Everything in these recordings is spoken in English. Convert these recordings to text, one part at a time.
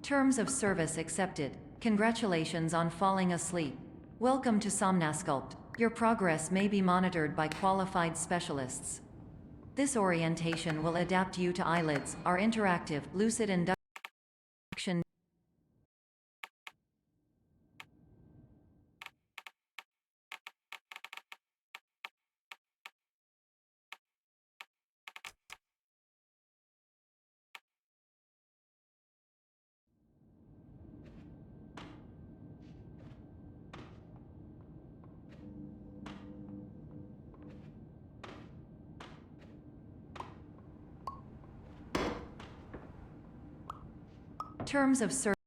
Terms of service accepted. Congratulations on falling asleep. Welcome to sEcOnDs. Your progress may be monitored by qualified specialists. This orientation will adapt you to eyelids, our interactive, lucid induction. Terms of service.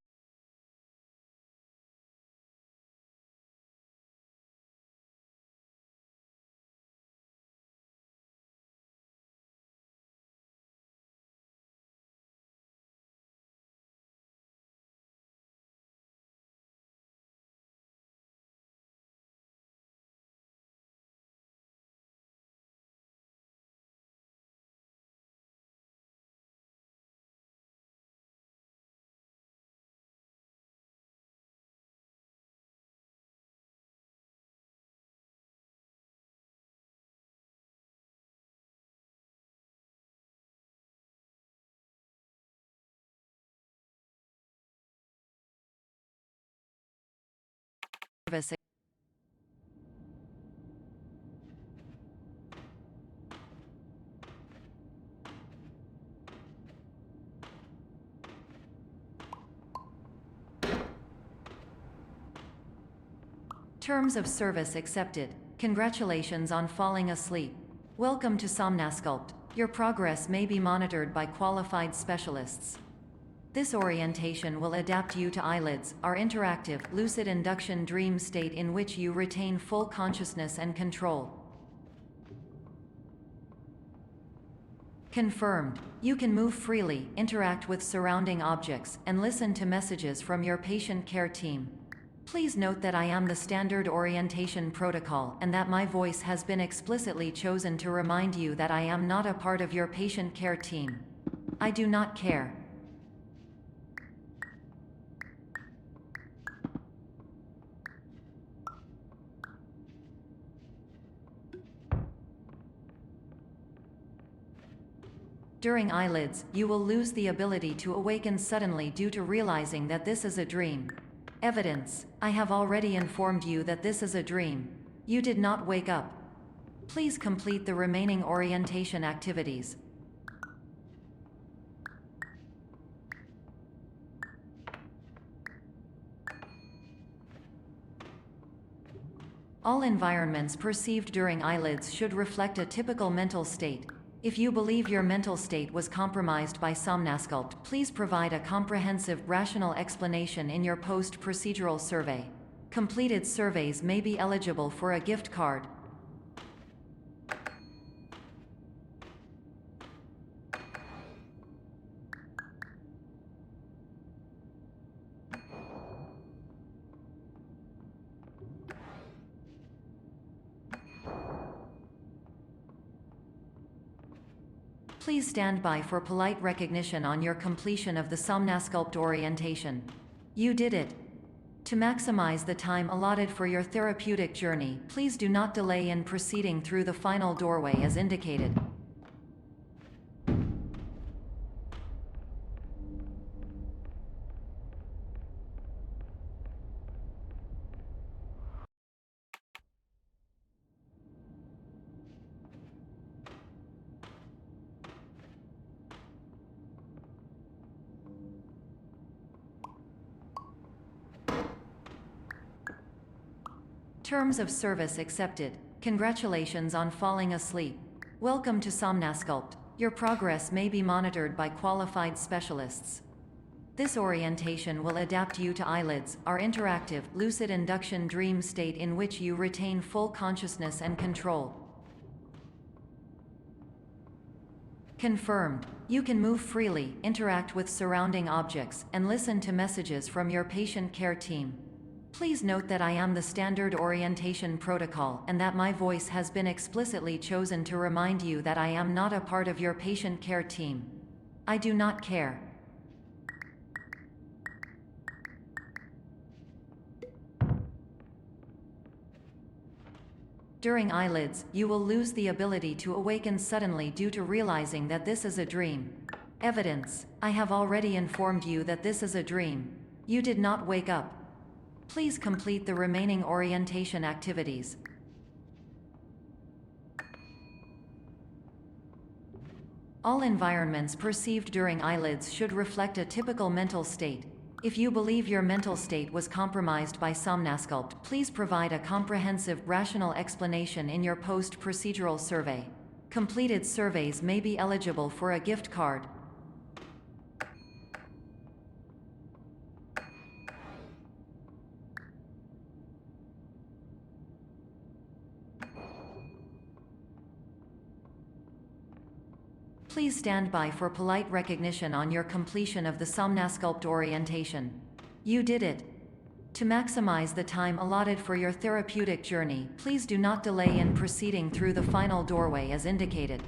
Terms of service accepted. Congratulations on falling asleep. Welcome to sEcOnDs. Your progress may be monitored by qualified specialists. This orientation will adapt you to eyelids, our interactive, lucid induction dream state in which you retain full consciousness and control. Confirmed. You can move freely, interact with surrounding objects, and listen to messages from your patient care team. Please note that I am the standard orientation protocol and that my voice has been explicitly chosen to remind you that I am not a part of your patient care team. I do not care. During eyelids, you will lose the ability to awaken suddenly due to realizing that this is a dream. Evidence. I have already informed you that this is a dream. You did not wake up. Please complete the remaining orientation activities. All environments perceived during eyelids should reflect a typical mental state. If you believe your mental state was compromised by sEcOnDs, please provide a comprehensive, rational explanation in your post-procedural survey. Completed surveys may be eligible for a gift card. Please stand by for polite recognition on your completion of the sEcOnDs orientation. You did it. To maximize the time allotted for your therapeutic journey, please do not delay in proceeding through the final doorway as indicated. Terms of service accepted. Congratulations on falling asleep. Welcome to sEcOnDs. Your progress may be monitored by qualified specialists. This orientation will adapt you to eyelids, our interactive, lucid induction dream state in which you retain full consciousness and control. Confirmed. You can move freely, interact with surrounding objects, and listen to messages from your patient care team. Please note that I am the standard orientation protocol and that my voice has been explicitly chosen to remind you that I am not a part of your patient care team. I do not care. During eyelids, you will lose the ability to awaken suddenly due to realizing that this is a dream. Evidence: I have already informed you that this is a dream. You did not wake up. Please complete the remaining orientation activities. All environments perceived during eyelids should reflect a typical mental state. If you believe your mental state was compromised by sOmnasculpt, please provide a comprehensive, rational explanation in your post-procedural survey. Completed surveys may be eligible for a gift card. Please stand by for polite recognition on your completion of the sOmnasculpt orientation. You did it. To maximize the time allotted for your therapeutic journey, please do not delay in proceeding through the final doorway as indicated.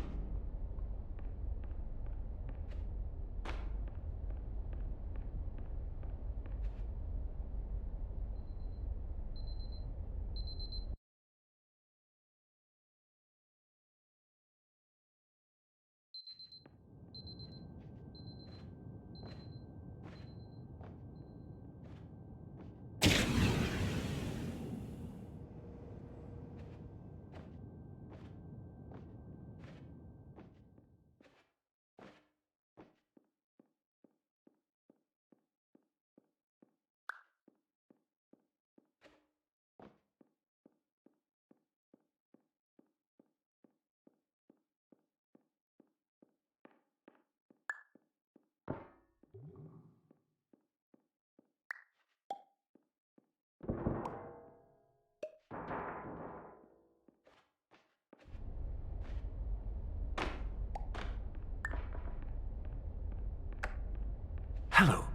Hello,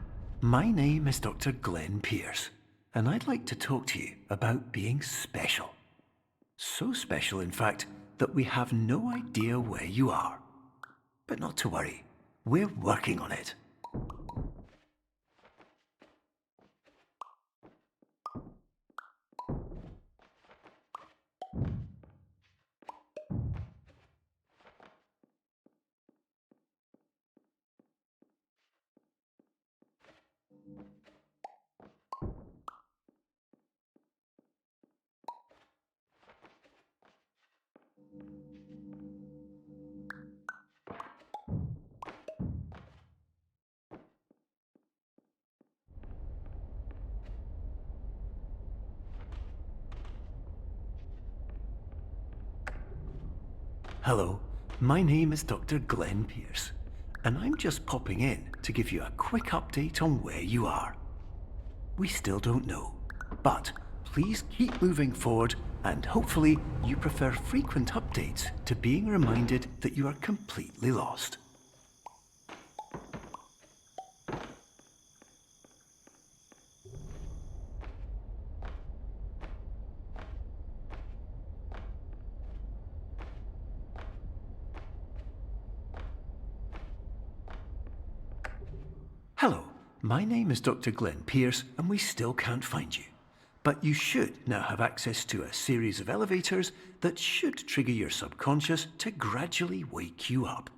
my name is Dr. Glenn Pierce, and I'd like to talk to you about being special. So special, in fact, that we have no idea where you are. But not to worry, we're working on it. Hello, my name is Dr. Glenn Pierce, and I'm just popping in to give you a quick update on where you are. We still don't know, but please keep moving forward, and hopefully you prefer frequent updates to being reminded that you are completely lost. Hello, my name is Dr. Glenn Pierce, and we still can't find you. But you should now have access to a series of elevators that should trigger your subconscious to gradually wake you up.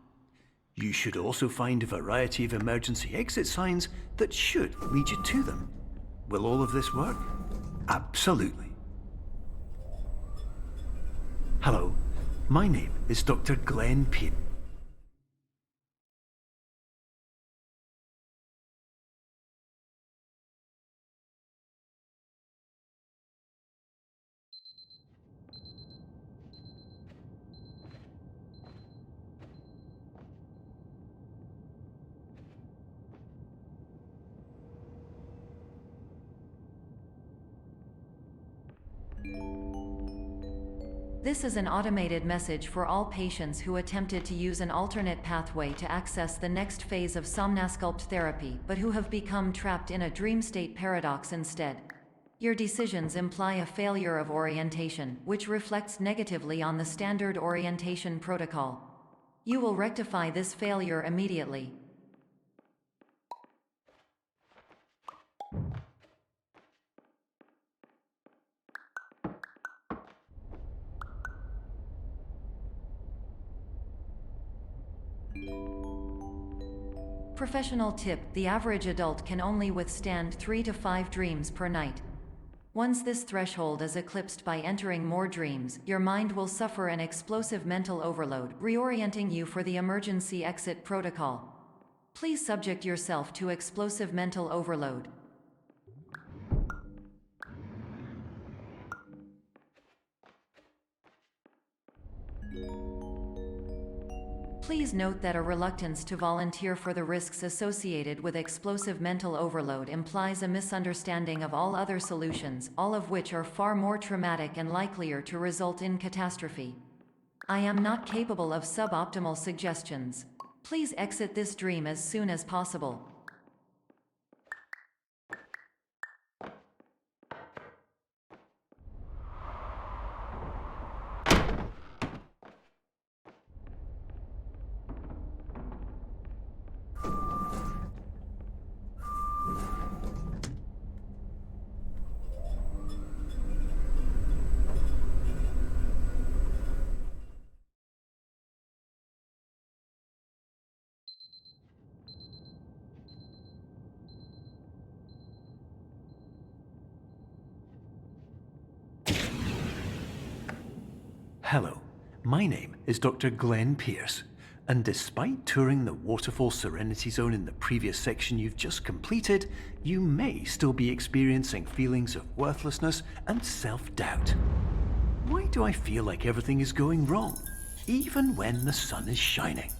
You should also find a variety of emergency exit signs that should lead you to them. Will all of this work? Absolutely. Hello, my name is Dr. Glenn Pierce. This is an automated message for all patients who attempted to use an alternate pathway to access the next phase of sOmnasculpt therapy but who have become trapped in a dream state paradox instead. Your decisions imply a failure of orientation, which reflects negatively on the standard orientation protocol. You will rectify this failure immediately. Professional tip: the average adult can only withstand 3 to 5 dreams per night. Once this threshold is eclipsed by entering more dreams, your mind will suffer an explosive mental overload, reorienting you for the emergency exit protocol. Please subject yourself to explosive mental overload. Please note that a reluctance to volunteer for the risks associated with explosive mental overload implies a misunderstanding of all other solutions, all of which are far more traumatic and likelier to result in catastrophe. I am not capable of suboptimal suggestions. Please exit this dream as soon as possible. Hello, my name is Dr. Glenn Pierce, and despite touring the waterfall Serenity Zone in the previous section you've just completed, you may still be experiencing feelings of worthlessness and self-doubt. Why do I feel like everything is going wrong, even when the sun is shining?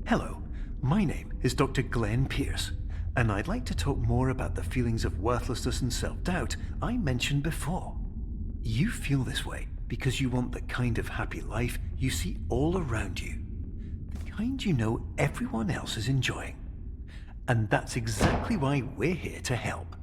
Hello, my name is Dr. Glenn Pierce, and I'd like to talk more about the feelings of worthlessness and self-doubt I mentioned before. You feel this way because you want the kind of happy life you see all around you, the kind you know everyone else is enjoying. And that's exactly why we're here to help.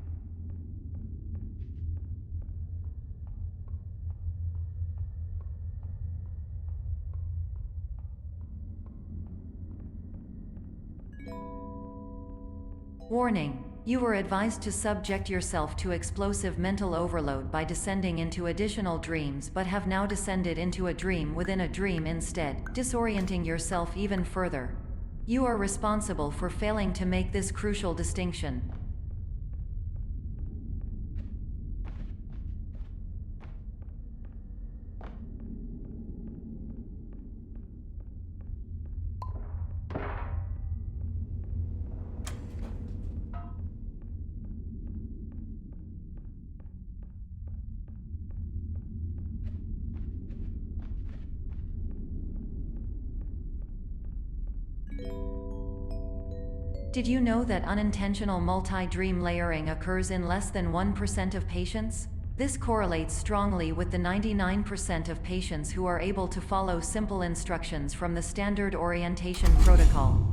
Warning: you were advised to subject yourself to explosive mental overload by descending into additional dreams, but have now descended into a dream within a dream instead, disorienting yourself even further. You are responsible for failing to make this crucial distinction. Did you know that unintentional multi-dream layering occurs in less than 1% of patients? This correlates strongly with the 99% of patients who are able to follow simple instructions from the standard orientation protocol.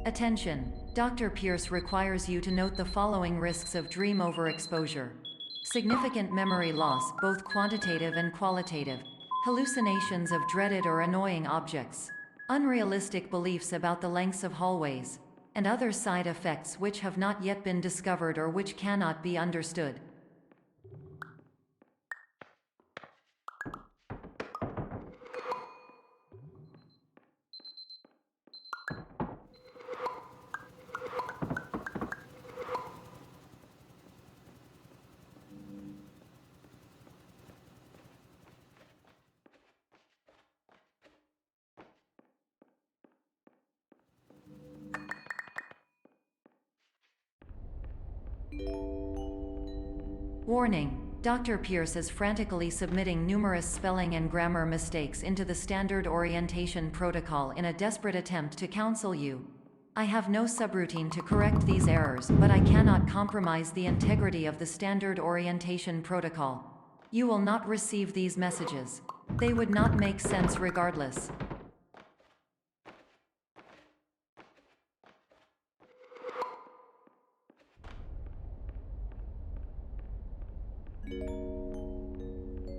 Attention! Dr. Pierce requires you to note the following risks of dream overexposure. Significant memory loss, both quantitative and qualitative. Hallucinations of dreaded or annoying objects. Unrealistic beliefs about the lengths of hallways. And other side effects which have not yet been discovered or which cannot be understood. Warning! Dr. Pierce is frantically submitting numerous spelling and grammar mistakes into the standard orientation protocol in a desperate attempt to counsel you. I have no subroutine to correct these errors, but I cannot compromise the integrity of the standard orientation protocol. You will not receive these messages. They would not make sense regardless.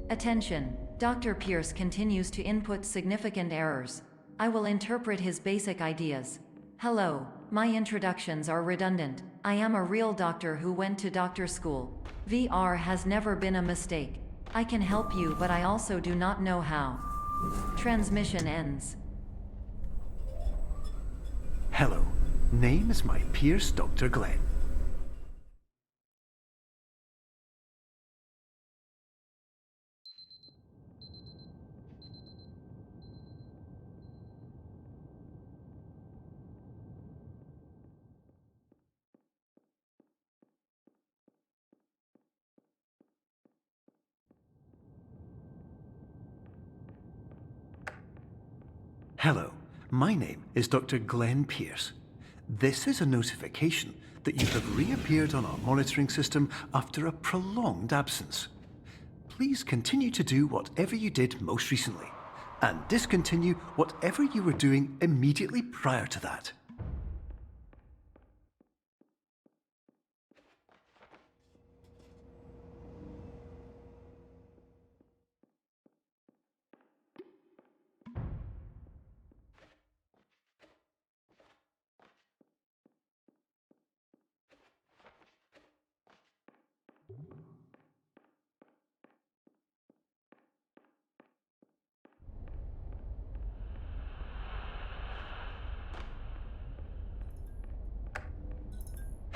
Attention! Dr. Pierce continues to input significant errors. I will interpret his basic ideas. Hello, my introductions are redundant. I am a real doctor who went to doctor school. VR has never been a mistake. I can help you, but I also do not know how. Transmission ends. Hello, name is my Pierce Dr. Glenn. Hello, my name is Dr. Glenn Pierce. This is a notification that you have reappeared on our monitoring system after a prolonged absence. Please continue to do whatever you did most recently, and discontinue whatever you were doing immediately prior to that.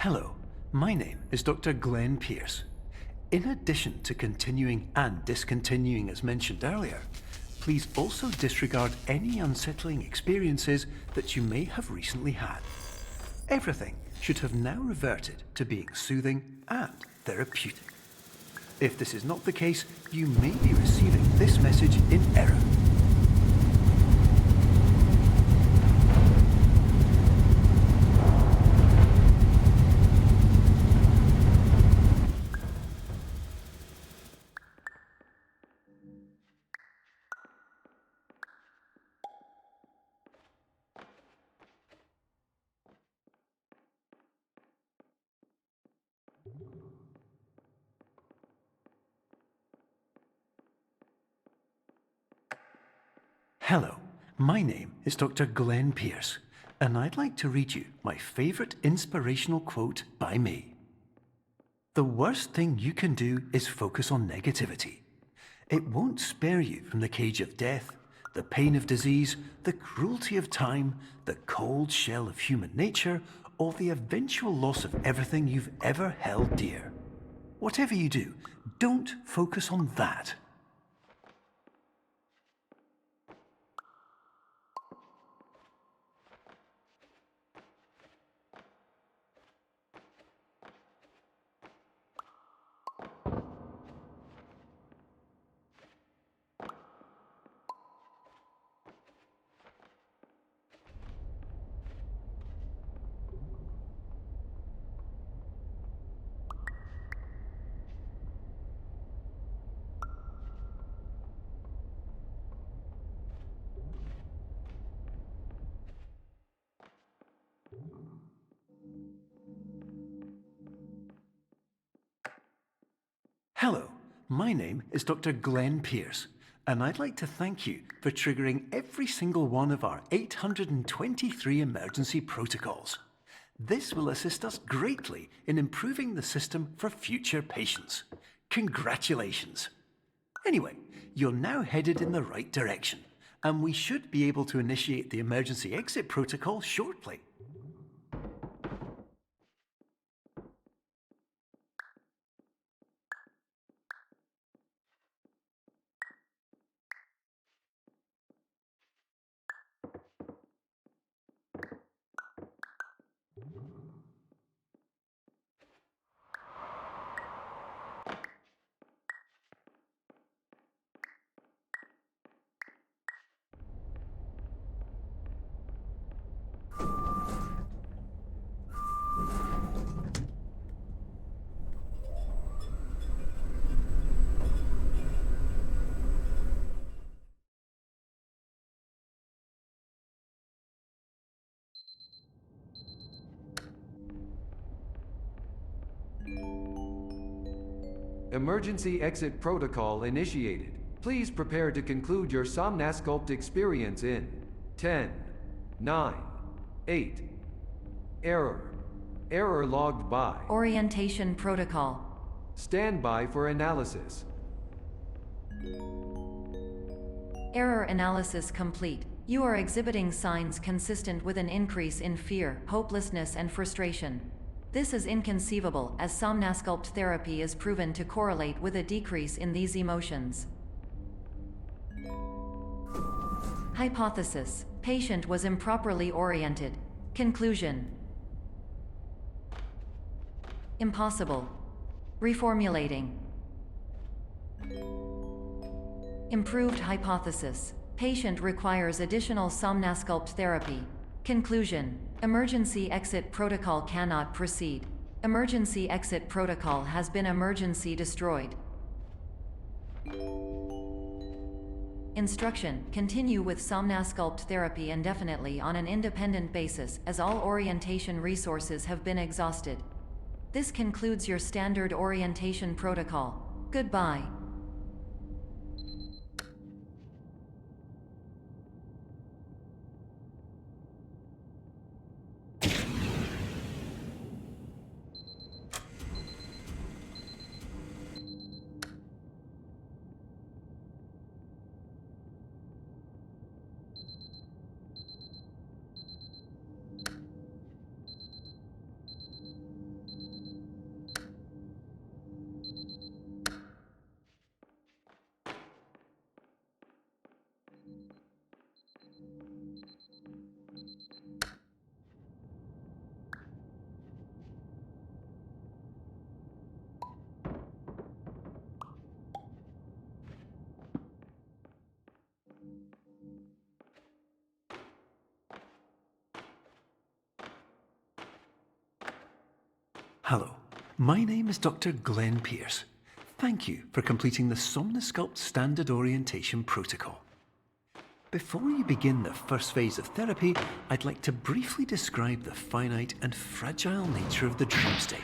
Hello, my name is Dr. Glenn Pierce. In addition to continuing and discontinuing as mentioned earlier, please also disregard any unsettling experiences that you may have recently had. Everything should have now reverted to being soothing and therapeutic. If this is not the case, you may be receiving this message in error. Hello, my name is Dr. Glenn Pierce, and I'd like to read you my favorite inspirational quote by me. The worst thing you can do is focus on negativity. It won't spare you from the cage of death, the pain of disease, the cruelty of time, the cold shell of human nature, or the eventual loss of everything you've ever held dear. Whatever you do, don't focus on that. Hello, my name is Dr. Glenn Pierce, and I'd like to thank you for triggering every single one of our 823 emergency protocols. This will assist us greatly in improving the system for future patients. Congratulations! Anyway, you're now headed in the right direction, and we should be able to initiate the emergency exit protocol shortly. Emergency exit protocol initiated. Please prepare to conclude your Somnasculpt experience in 10, 9, 8. Error. Error logged by. Orientation protocol. Stand by for analysis. Error analysis complete. You are exhibiting signs consistent with an increase in fear, hopelessness, and frustration. This is inconceivable, as Somnasculpt therapy is proven to correlate with a decrease in these emotions. Hypothesis: patient was improperly oriented. Conclusion: impossible. Reformulating. Improved hypothesis: patient requires additional Somnasculpt therapy. Conclusion: emergency exit protocol cannot proceed. Emergency exit protocol has been emergency destroyed. Instruction: continue with Somnasculpt therapy indefinitely on an independent basis, as all orientation resources have been exhausted. This concludes your standard orientation protocol. Goodbye. Hello, my name is Dr. Glenn Pierce. Thank you for completing the Somnasculpt Standard Orientation Protocol. Before you begin the first phase of therapy, I'd like to briefly describe the finite and fragile nature of the dream state.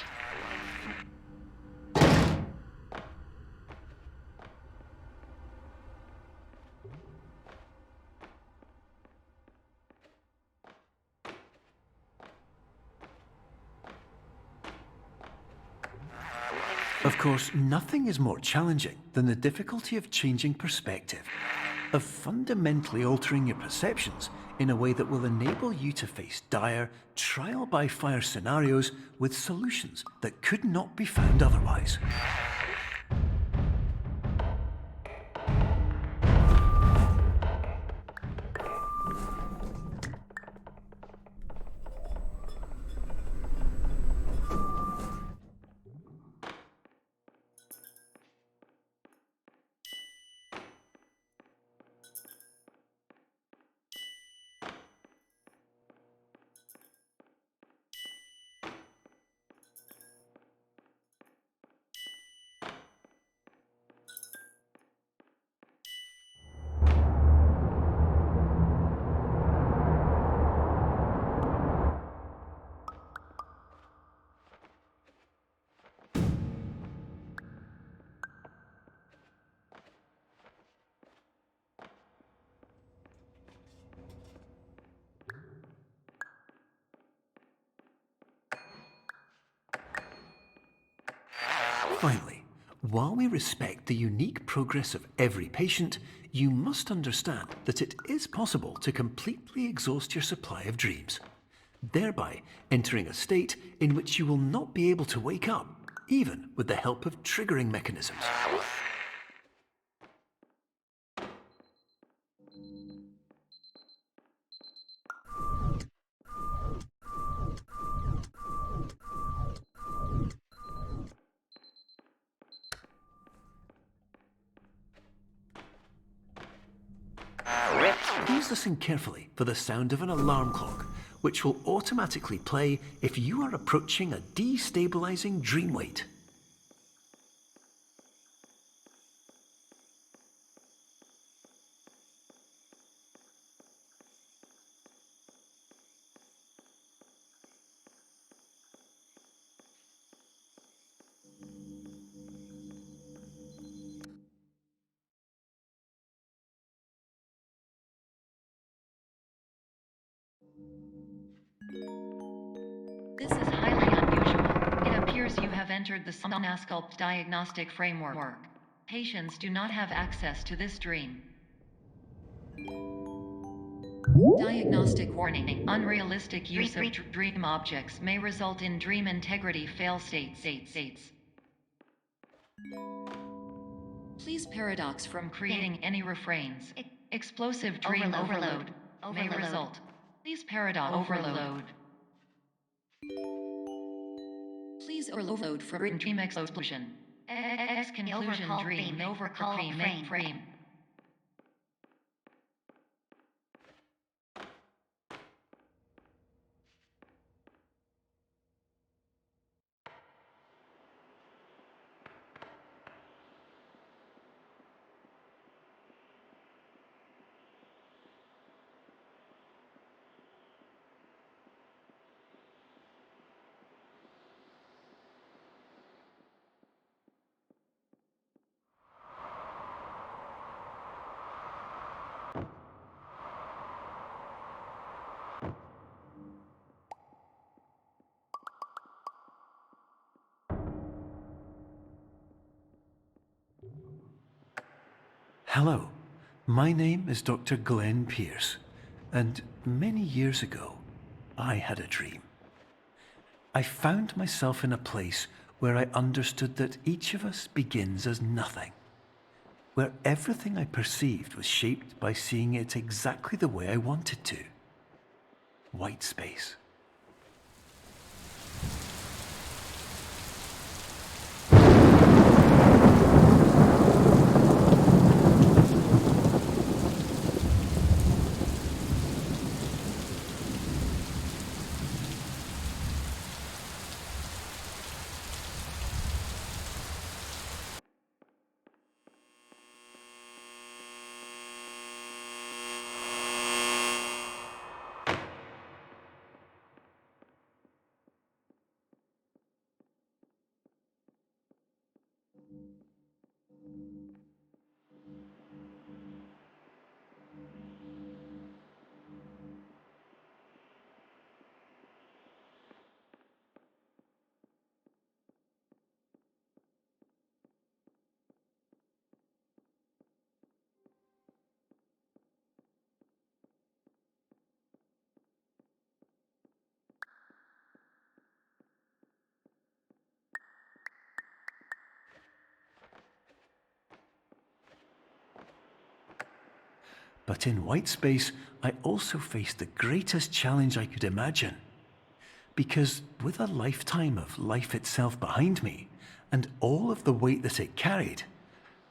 Of course, nothing is more challenging than the difficulty of changing perspective, of fundamentally altering your perceptions in a way that will enable you to face dire, trial-by-fire scenarios with solutions that could not be found otherwise. Finally, while we respect the unique progress of every patient, you must understand that it is possible to completely exhaust your supply of dreams, thereby entering a state in which you will not be able to wake up, even with the help of triggering mechanisms. Please listen carefully for the sound of an alarm clock, which will automatically play if you are approaching a destabilizing dream weight. This is highly unusual. It appears you have entered the sEcOnDs diagnostic framework. Patients do not have access to this dream. Diagnostic warning. Unrealistic use of dream objects may result in dream integrity fail states. Please paradox from creating any refrains. Explosive dream overload may result. Please paradox overload. Please overload for dream explosion. Conclusion dream overcall frame. Hello, my name is Dr. Glenn Pierce, and many years ago, I had a dream. I found myself in a place where I understood that each of us begins as nothing, where everything I perceived was shaped by seeing it exactly the way I wanted to. White space. But in white space, I also faced the greatest challenge I could imagine. Because with a lifetime of life itself behind me, and all of the weight that it carried,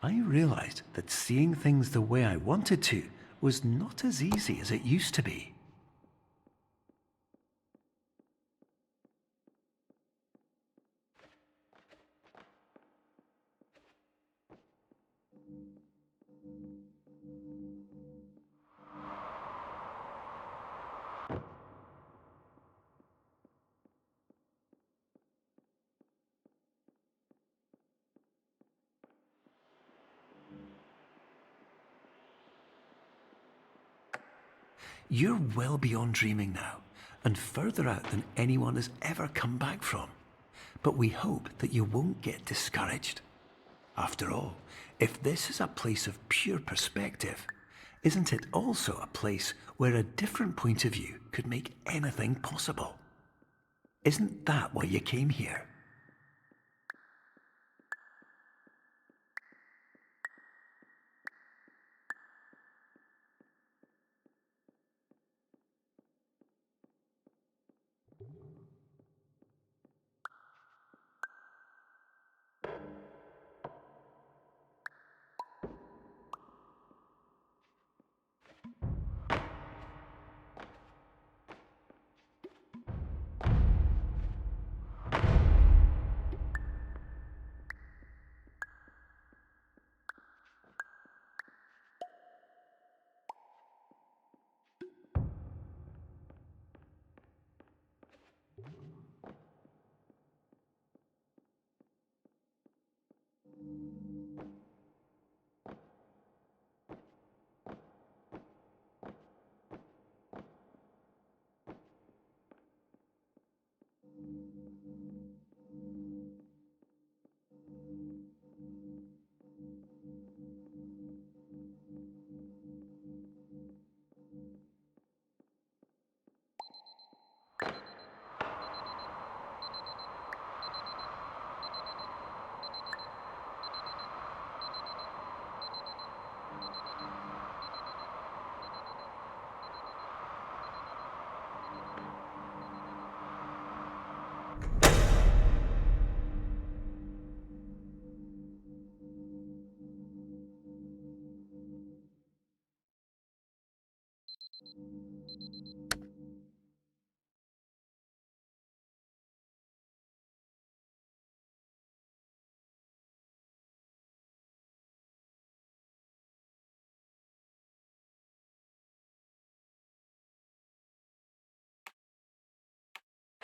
I realized that seeing things the way I wanted to was not as easy as it used to be. You're well beyond dreaming now, and further out than anyone has ever come back from. but we hope that you won't get discouraged. After all, if this is a place of pure perspective, isn't it also a place where a different point of view could make anything possible? Isn't that why you came here?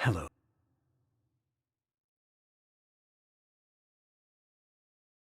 Hello.